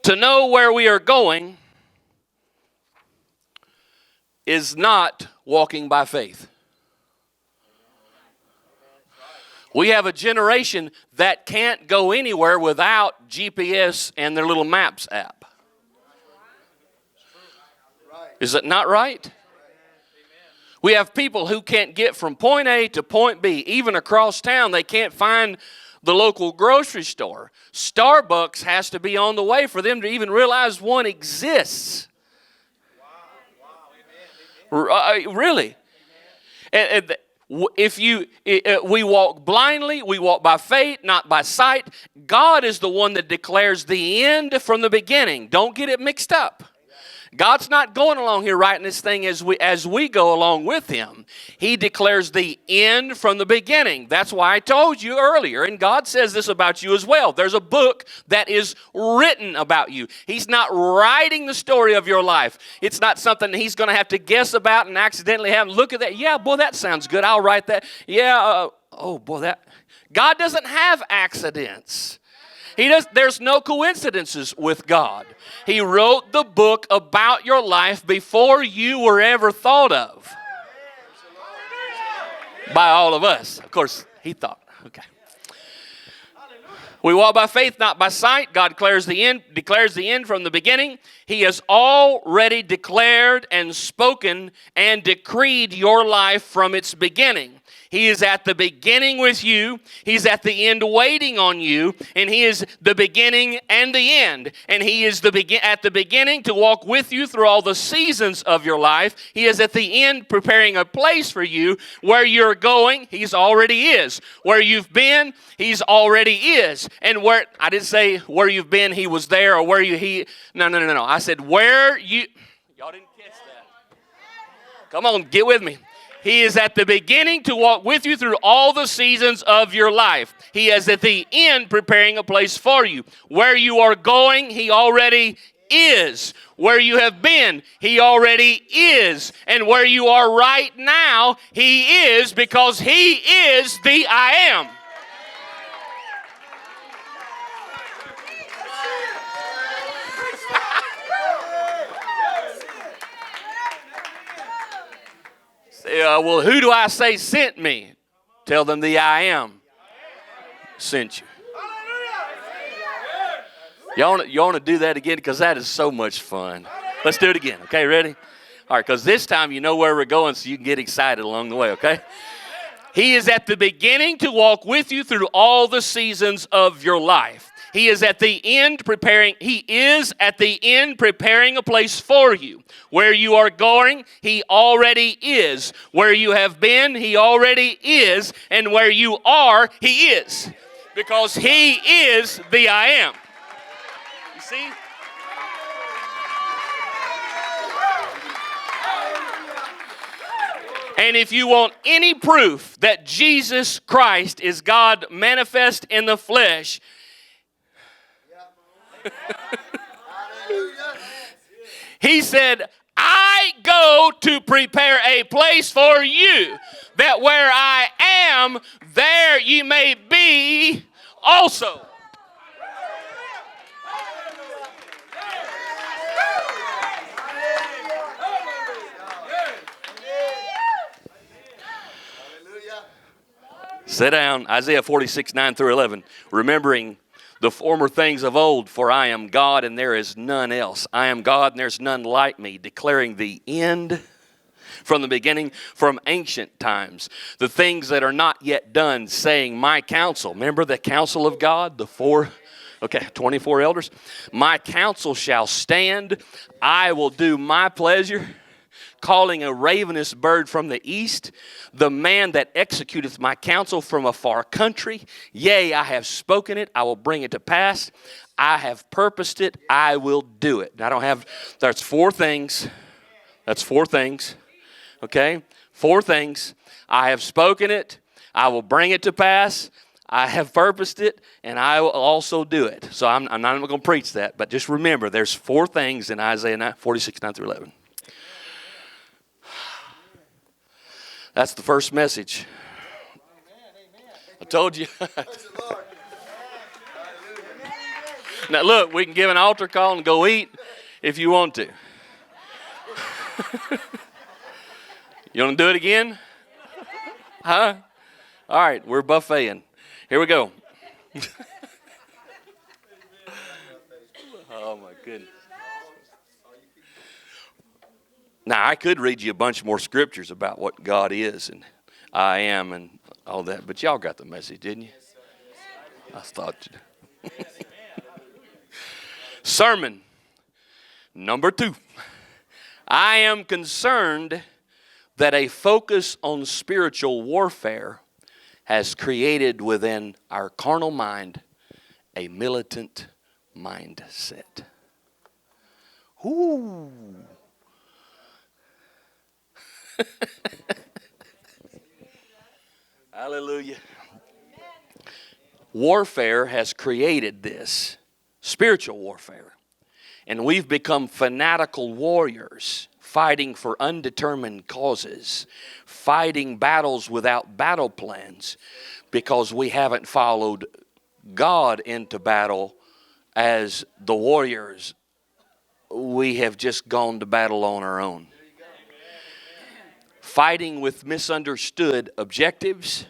To know where we are going is not walking by faith. We have a generation that can't go anywhere without GPS and their little maps app. Is it not right? We have people who can't get from point A to point B. Even across town, they can't find the local grocery store. Starbucks has to be on the way for them to even realize one exists. Really. We walk blindly, we walk by faith, not by sight. God is the one that declares the end from the beginning. Don't get it mixed up. God's not going along here writing this thing as we go along with him. He declares the end from the beginning. That's why I told you earlier, and God says this about you as well. There's a book that is written about you. He's not writing the story of your life. It's not something he's going to have to guess about and accidentally have look at that. Yeah, boy, that sounds good. I'll write that. Yeah, God doesn't have accidents. There's no coincidences with God. He wrote the book about your life before you were ever thought of. By all of us. Of course, he thought. Okay. We walk by faith, not by sight. God declares the end from the beginning. He has already declared and spoken and decreed your life from its beginning. He is at the beginning with you. He's at the end waiting on you. And he is the beginning and the end. And he is at the beginning to walk with you through all the seasons of your life. He is at the end preparing a place for you. Where you're going, he's already is. Where you've been, he's already is. And where, I didn't say where you've been, he was there, or where no. I said where you, y'all didn't catch that. Come on, get with me. He is at the beginning to walk with you through all the seasons of your life. He is at the end preparing a place for you. Where you are going, he already is. Where you have been, he already is. And where you are right now, he is, because he is the I am. Well, who do I say sent me? Tell them the I am sent you. You want to do that again? Because that is so much fun. Let's do it again. Okay, ready? All right, because this time you know where we're going, so you can get excited along the way, okay? He is at the beginning to walk with you through all the seasons of your life. He is at the end preparing a place for you. Where you are going, he already is. Where you have been, he already is. And where you are, he is. Because he is the I am. You see? And if you want any proof that Jesus Christ is God manifest in the flesh, he said, I go to prepare a place for you, that where I am, there ye may be also. Sit down. Isaiah 46, 9 through 11. Remembering the former things of old, for I am God and there is none else. I am God and there's none like me, declaring the end from the beginning, from ancient times. The things that are not yet done, saying, my counsel. Remember the counsel of God, 24 elders. My counsel shall stand. I will do my pleasure. Calling a ravenous bird from the east, the man that executeth my counsel from a far country. Yea, I have spoken it, I will bring it to pass. I have purposed it, I will do it. That's four things. Okay? 4 things. I have spoken it, I will bring it to pass. I have purposed it, and I will also do it. So I'm not even going to preach that, but just remember, there's 4 things in Isaiah 46, 9 through 11. That's the first message. I told you. Now look, we can give an altar call and go eat if you want to. You want to do it again? Huh? All right, we're buffeting. Here we go. Oh my goodness. Now I could read you a bunch more scriptures about what God is and I am and all that, but y'all got the message, didn't you? I thought you did. Sermon number 2. I am concerned that a focus on spiritual warfare has created within our carnal mind a militant mindset. Ooh. Hallelujah. Warfare has created this, spiritual warfare. And we've become fanatical warriors, fighting for undetermined causes, fighting battles without battle plans, because we haven't followed God into battle as the warriors. We have just gone to battle on our own. Fighting with misunderstood objectives,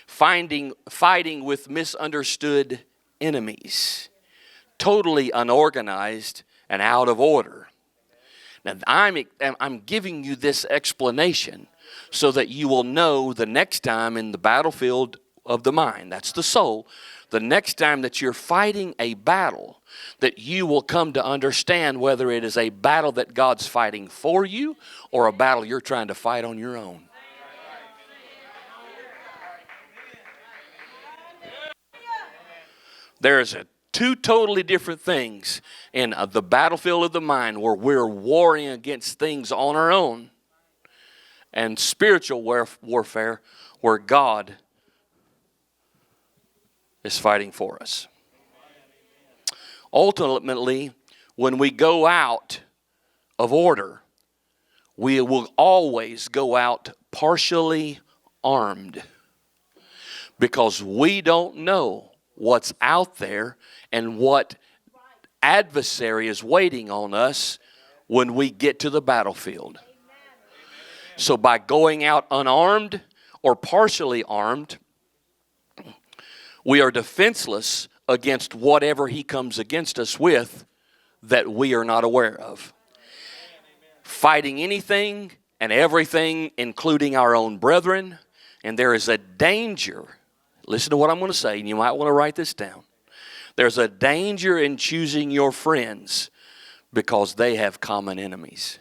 fighting with misunderstood enemies, totally unorganized and out of order. Now, I'm giving you this explanation so that you will know the next time in the battlefield of the mind, that's the soul, the next time that you're fighting a battle, that you will come to understand whether it is a battle that God's fighting for you or a battle you're trying to fight on your own. There's two totally different things in the battlefield of the mind where we're warring against things on our own, and spiritual warfare where God is fighting for us. Ultimately, when we go out of order, we will always go out partially armed, because we don't know what's out there and what adversary is waiting on us when we get to the battlefield. So by going out unarmed or partially armed, we are defenseless against whatever he comes against us with that we are not aware of. Fighting anything and everything, including our own brethren, and there is a danger. Listen to what I'm going to say, and you might want to write this down. There's a danger in choosing your friends because they have common enemies.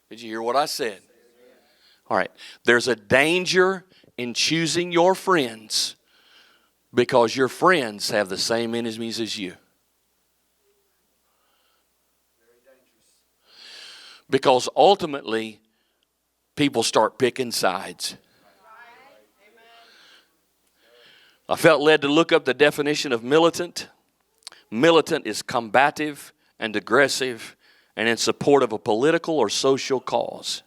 Did you hear what I said? All right. There's a danger in choosing your friends because your friends have the same enemies as you. Because ultimately, people start picking sides. I felt led to look up the definition of militant. Militant is combative and aggressive and in support of a political or social cause,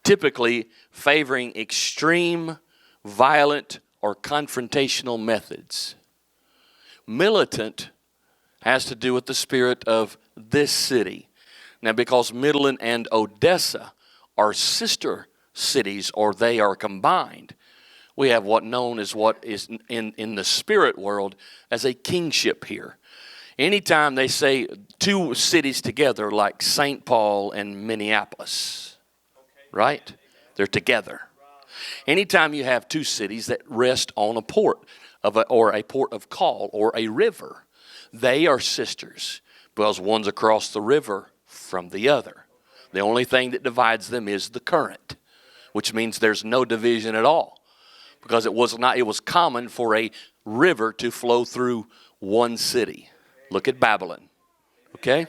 typically favoring extreme, violent, or confrontational methods. Militant has to do with the spirit of this city. Now, because Midland and Odessa are sister cities, or they are combined, we have what is in the spirit world as a kingship here. Anytime they say two cities together, like St. Paul and Minneapolis, right? They're together. Anytime you have two cities that rest on a port or a port of call or a river, they are sisters because one's across the river from the other. The only thing that divides them is the current, which means there's no division at all, because it was common for a river to flow through one city. Look at Babylon. Okay?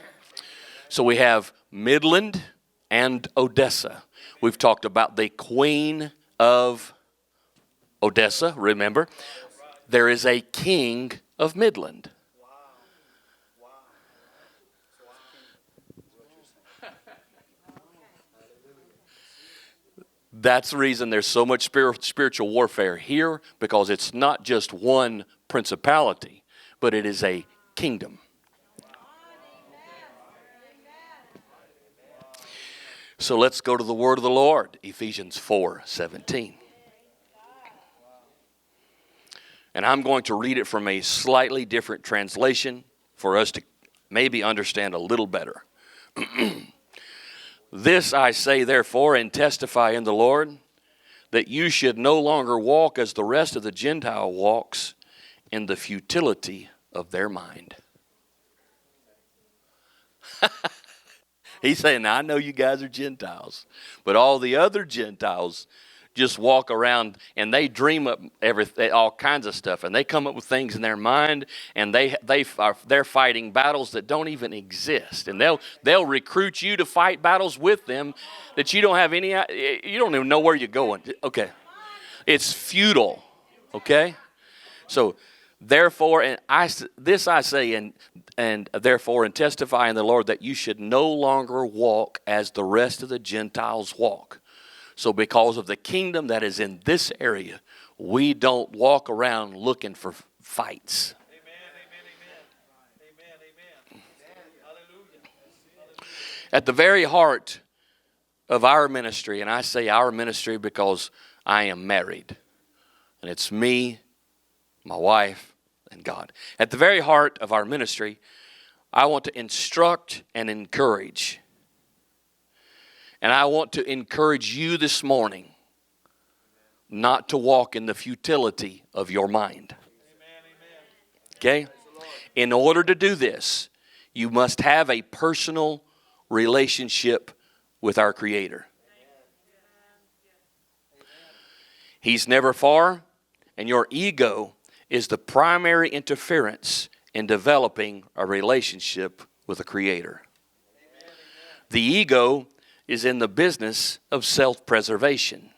So we have Midland and Odessa. We've talked about the queen of Odessa, remember? There is a king of Midland. That's the reason there's so much spiritual warfare here, because it's not just one principality, but it is a kingdom. So let's go to the word of the Lord, Ephesians 4:17. And I'm going to read it from a slightly different translation for us to maybe understand a little better. This I say, therefore, and testify in the Lord, that you should no longer walk as the rest of the Gentile walks, in the futility of their mind. He's saying, now I know you guys are Gentiles, but all the other Gentiles just walk around and they dream up everything, all kinds of stuff, and they come up with things in their mind, and they're fighting battles that don't even exist, and they'll recruit you to fight battles with them that you don't have any, you don't even know where you're going. Okay, it's futile. Okay, so therefore, and I say, and therefore, and testify in the Lord, that you should no longer walk as the rest of the Gentiles walk. So because of the kingdom that is in this area, we don't walk around looking for fights. Amen. Hallelujah. At the very heart of our ministry, and I say our ministry because I am married, and it's me, my wife, and God. At the very heart of our ministry, I want to instruct and encourage. And I want to encourage you this morning not to walk in the futility of your mind. Okay? In order to do this, you must have a personal relationship with our Creator. He's never far, and your ego is the primary interference in developing a relationship with a Creator. The ego is in the business of self-preservation.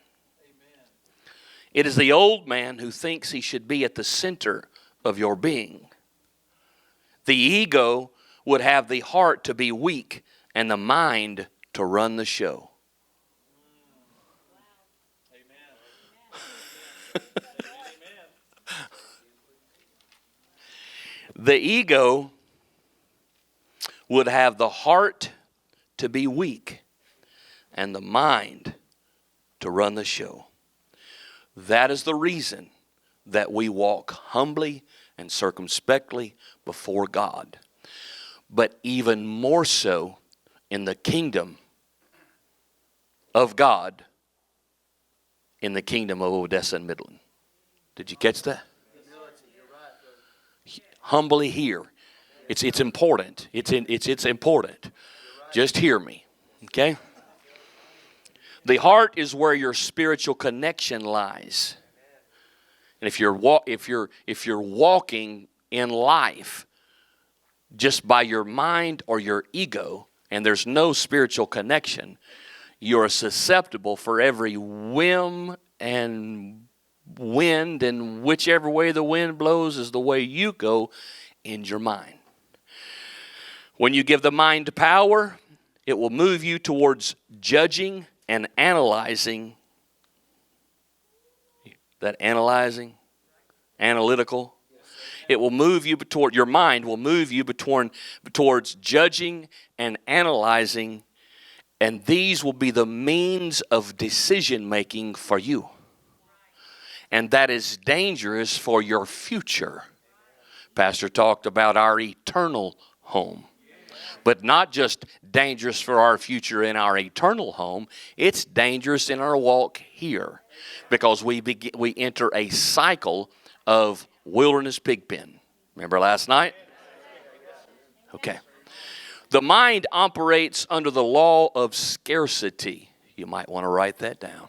It is the old man who thinks he should be at the center of your being. The ego would have the heart to be weak and the mind to run the show. The ego would have the heart to be weak and the mind to run the show. That is the reason that we walk humbly and circumspectly before God. But even more so in the kingdom of God, in the kingdom of Odessa and Midland. Did you catch that? Humbly here. It's important. It's important. Just hear me. Okay? The heart is where your spiritual connection lies. And if you're walking in life just by your mind or your ego, and there's no spiritual connection, you're susceptible for every whim and wind, and whichever way the wind blows is the way you go in your mind. When you give the mind power, it will move you towards judging and analyzing. That analyzing, analytical. It will move you toward, your mind will move you towards judging and analyzing, and these will be the means of decision making for you. And that is dangerous for your future. Pastor talked about our eternal home. But not just dangerous for our future in our eternal home, it's dangerous in our walk here. Because we enter a cycle of wilderness pig pen. Remember last night? Okay. The mind operates under the law of scarcity. You might want to write that down.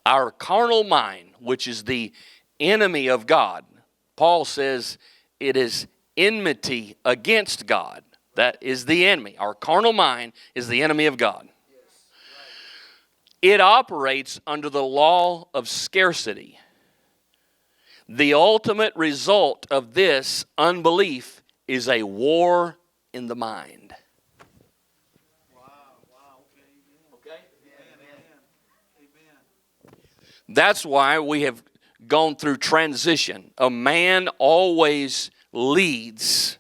Our carnal mind, which is the enemy of God, Paul says it is enmity against God. That is the enemy. Our carnal mind is the enemy of God. It operates under the law of scarcity. The ultimate result of this unbelief is a war in the mind. That's why we have gone through transition. A man always leads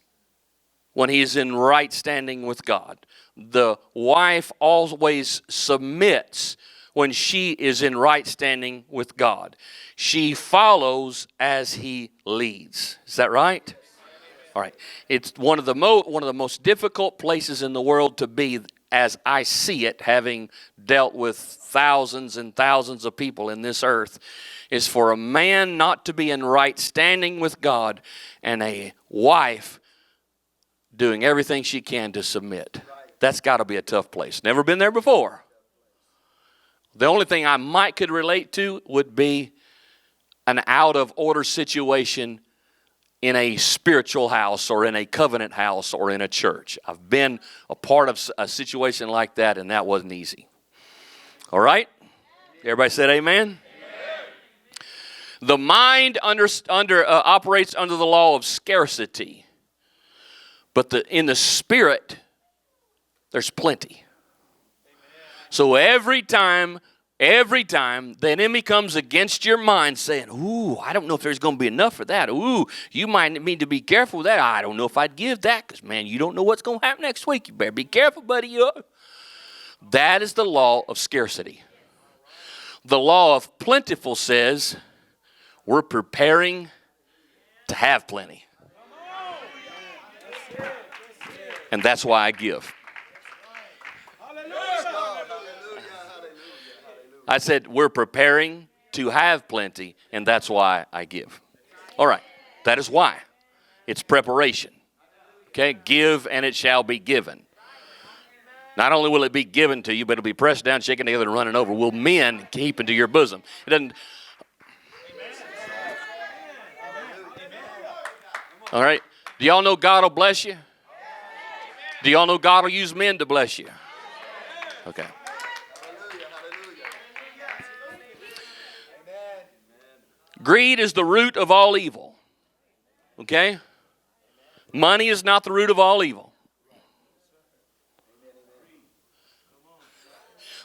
when he is in right standing with God. The wife always submits when she is in right standing with God. She follows as he leads. Is that right? All right. It's one of the most difficult places in the world to be, as I see it, having dealt with thousands and thousands of people in this earth, is for a man not to be in right standing with God and a wife doing everything she can to submit. That's got to be a tough place. Never been there before. The only thing I could relate to would be an out-of-order situation in a spiritual house or in a covenant house or in a church. I've been a part of a situation like that, and that wasn't easy. All right? Everybody said amen? Amen. The mind operates under the law of scarcity. But in the spirit, there's plenty. So every time the enemy comes against your mind saying, ooh, I don't know if there's going to be enough for that. Ooh, you might need to be careful with that. I don't know if I'd give that because, man, you don't know what's going to happen next week. You better be careful, buddy. That is the law of scarcity. The law of plentiful says we're preparing to have plenty. And that's why I give. I said, we're preparing to have plenty, and that's why I give. All right, that is why. It's preparation. Okay, give and it shall be given. Not only will it be given to you, but it'll be pressed down, shaken together, and running over. Will men keep into your bosom? It doesn't. All right, do y'all know God will bless you? Do y'all know God will use men to bless you? Okay. Greed is the root of all evil. Okay? Money is not the root of all evil.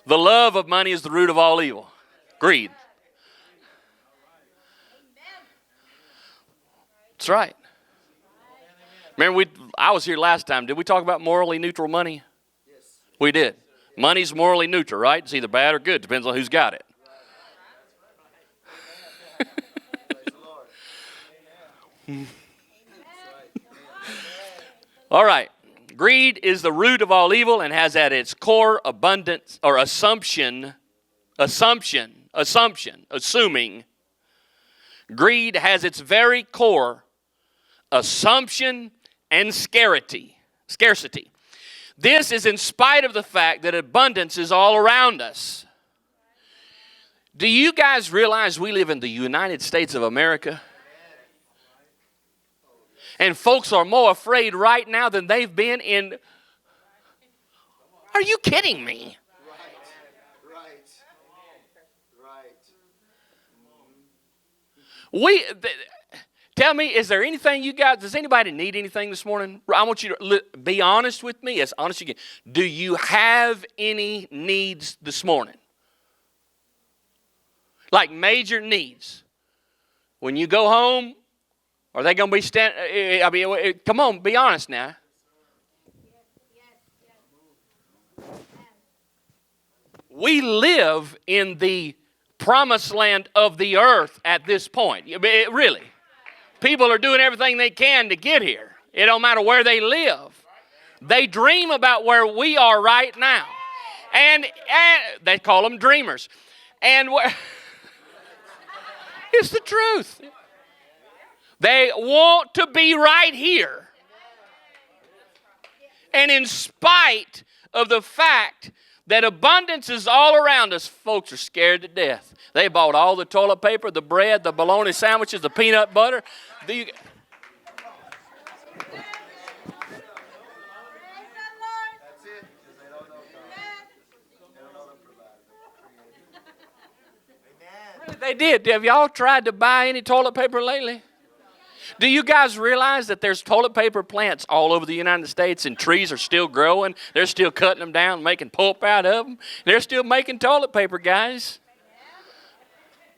The love of money is the root of all evil. Greed. That's right. Remember, I was here last time. Did we talk about morally neutral money? Yes. We did. Money's morally neutral, right? It's either bad or good. Depends on who's got it. All right. Greed is the root of all evil and has at its core abundance or assuming. Greed has its very core assumption and scarcity. This is in spite of the fact that abundance is all around us. Do you guys realize we live in the United States of America? And folks are more afraid right now than they've been in. Are you kidding me? Tell me, is there anything you guys, does anybody need anything this morning? I want you to be honest with me, as honest as you can. Do you have any needs this morning? Like major needs. When you go home, are they going to be standing? Come on, be honest now. We live in the promised land of the earth at this point. Really. People are doing everything they can to get here. It don't matter where they live. They dream about where we are right now. And they call them dreamers. And it's the truth. They want to be right here. And in spite of the fact that abundance is all around us, folks are scared to death. They bought all the toilet paper, the bread, the bologna sandwiches, the peanut butter. They did. Have y'all tried to buy any toilet paper lately? Do you guys realize that there's toilet paper plants all over the United States and trees are still growing? They're still cutting them down, making pulp out of them. They're still making toilet paper, guys.